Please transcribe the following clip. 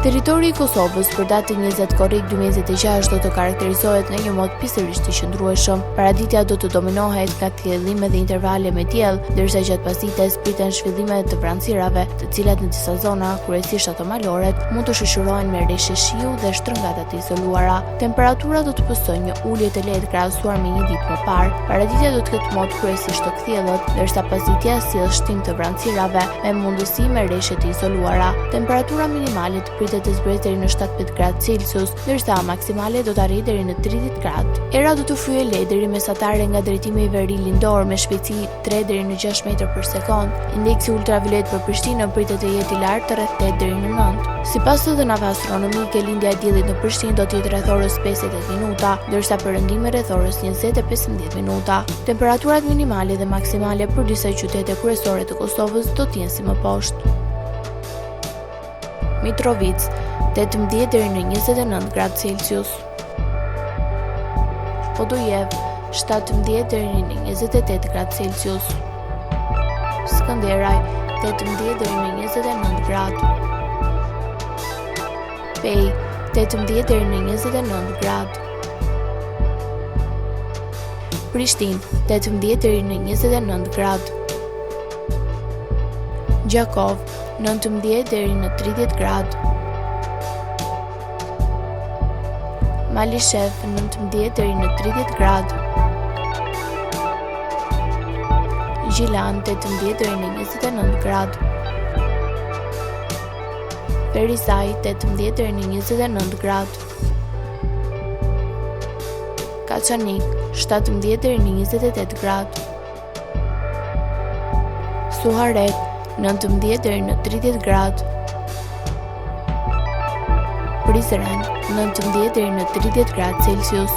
Territori i Kosovës për datën 20 korrik 2026 do të karakterizohet nga një mod pisërisht të qëndrueshëm. Paraditja do të dominohet nga thjellime dhe intervale me diell, ndërsa gjatë pasdites priten zhvillime të vranësirave, të cilat në disa zona, kryesisht ato maloret, mund të shoqërohen me rreshtje shiu dhe shtrëngata të izoluara. Temperatura do të pësojë një ulje të lehtë krahasuar me një ditë më parë. Paraditja do të ketë mod kryesisht të kthjellët, ndërsa pasditja sjell shtim të vranësirave me mundësi me rreshtje të izoluara. Temperatura minimale të të zbresë deri në 17 gradë Celsius, ndërsa maksimale do të arrijë deri në 30 gradë. Era do të fryejë lehtë deri mesatare nga drejtimi i veri lindor me shpejtësi 3 deri në 6 metra për sekond. Indeksi ultraviolet për Prishtinën pritet të jetë i lartë rreth 8 deri në 9. Sipas të dhënave astronomike, lindja e diellit në Prishtinë do të jetë rreth orës 58 minuta, ndërsa perëndimi rreth orës 20:15 minuta. Temperaturat minimale dhe maksimale për disa qytete kryesore të Kosovës do të jenë si më poshtë. Mitrovica 18 deri në 29 gradë Celsius. Podujev 17 deri në 28 gradë Celsius. Skënderaj 18 deri në 29 gradë. Pej 18 deri në 29 gradë. Prishtinë 18 deri në 29 gradë. Gjakov 19 deri në 30 gradë. Malishev 19 deri në 30 gradë. Gjilan 18 deri në 29 gradë. Perizaj 18 deri në 29 gradë. Kaçanik 17 deri në 28 gradë. Suharet 19 deri në 30 gradë. Prizren 19 deri në 30 gradë Celsius.